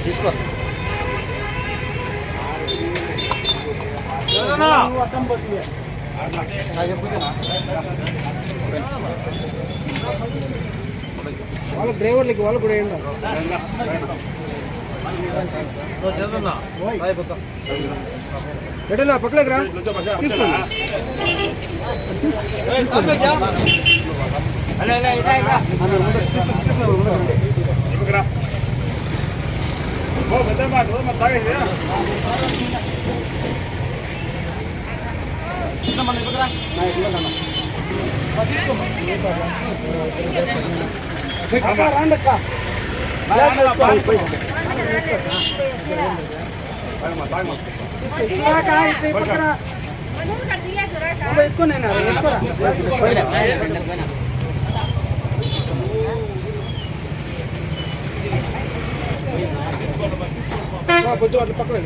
తీసుకో వాళ్ళ డ్రైవర్లకి వాళ్ళు కూడా ఏంటో ఎటన్నా పక్కలేక రా తీసుకోండి రాండక్క ఎక్కువనైనా కొంచెం అట్లా పక్కన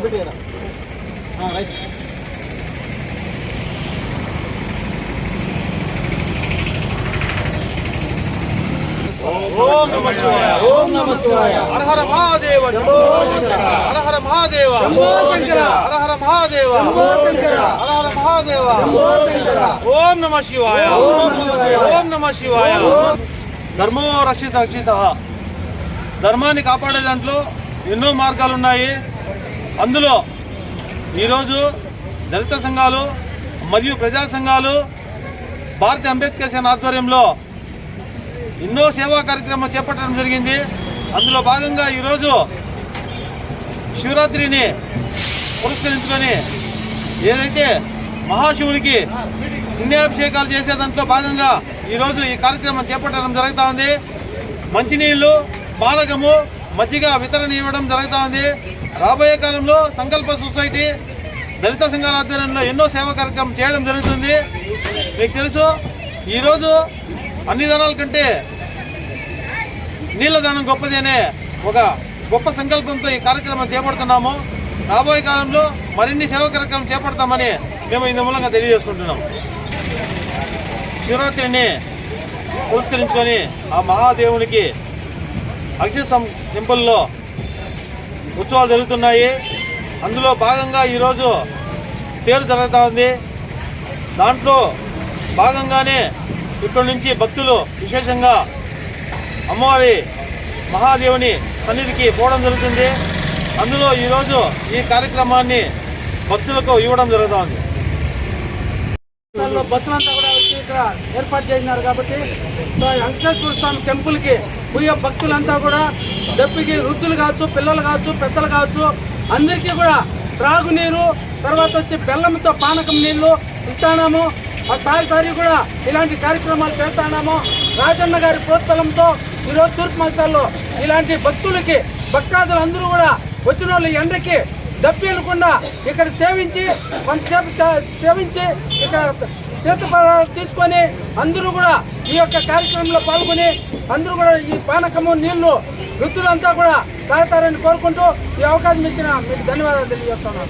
పెట్టారా రైట్ ఓం నమః శివాయ ఓం నమః శివాయ హర హర మహాదేవ శంభో శంకర హర హర మహాదేవ శంభో శంకర హర హర మహాదేవ శంభో శంకర హర హర మహాదేవ శంభో శంకర ఓం నమః శివాయ ఓం నమః శివాయ ధర్మో రక్షిత రక్షిత ధర్మాన్ని కాపాడే దాంట్లో ఎన్నో మార్గాలు ఉన్నాయి. అందులో ఈరోజు దళిత సంఘాలు మరియు ప్రజా సంఘాలు భారత అంబేద్కర్ సేన ఆధ్వర్యంలో ఎన్నో సేవా కార్యక్రమాలు చేపట్టడం జరిగింది. అందులో భాగంగా ఈరోజు శివరాత్రిని పురస్కరించుకొని ఏదైతే మహాశివునికి పుణ్యాభిషేకాలు చేసే దాంట్లో భాగంగా ఈరోజు ఈ కార్యక్రమం చేపట్టడం జరుగుతూ ఉంది. మంచినీళ్లు, పానకము, మజ్జిగ వితరణ ఇవ్వడం జరుగుతూ ఉంది. రాబోయే కాలంలో సంకల్ప సొసైటీ దళిత సంఘాల ఆధ్వర్యంలో ఎన్నో సేవా కార్యక్రమం చేయడం జరుగుతుంది. మీకు తెలుసు, ఈరోజు అన్ని దానాల కంటే నీళ్ల దానం గొప్పది అనే ఒక గొప్ప సంకల్పంతో ఈ కార్యక్రమం చేపడుతున్నాము. రాబోయే కాలంలో మరిన్ని సేవా కార్యక్రమం చేపడతామని మేము ఇందు మూలంగా తెలియజేసుకుంటున్నాం. శివరాత్రిని పురస్కరించుకొని ఆ మహాదేవునికి అక్షర టెంపుల్లో ఉత్సవాలు జరుగుతున్నాయి. అందులో భాగంగా ఈరోజు తేరు జరుగుతూ ఉంది. దాంట్లో భాగంగానే ఇక్కడి నుంచి భక్తులు విశేషంగా అమ్మవారి మహాదేవుని సన్నిధికి పోవడం జరుగుతుంది. అందులో ఈరోజు ఈ కార్యక్రమాన్ని భక్తులకు ఇవ్వడం జరుగుతుంది. బస్సులంతా కూడా వచ్చి ఇక్కడ ఏర్పాటు చేసినారు కాబట్టి వెంకటేశ్వర స్వామి టెంపుల్కి పోయే భక్తులంతా కూడా దప్పికి వృద్ధులు కావచ్చు, పిల్లలు కావచ్చు, పెద్దలు కావచ్చు, అందరికీ కూడా త్రాగునీరు, తర్వాత వచ్చి బెల్లంతో పానకం నీళ్లు ఇస్తాము. సారి కూడా ఇలాంటి కార్యక్రమాలు చేస్తున్నాము. రాజన్న గారి ప్రోత్సాహంతో ఈరోజు తూర్పు మసాల్లో ఇలాంటి భక్తులకి భక్తాదులు అందరూ కూడా వచ్చిన వాళ్ళు ఎండకి దప్పిలకుండా ఇక్కడ సేవించి కొంతసేపు సేవించి ఇక్కడ తీర్థపదాలు తీసుకొని అందరూ కూడా ఈ యొక్క కార్యక్రమంలో పాల్గొని అందరూ కూడా ఈ పానకము నీళ్లు వృద్ధులంతా కూడా తాగుతారని కోరుకుంటూ ఈ అవకాశం ఇచ్చిన మీకు ధన్యవాదాలు తెలియజేస్తున్నాను.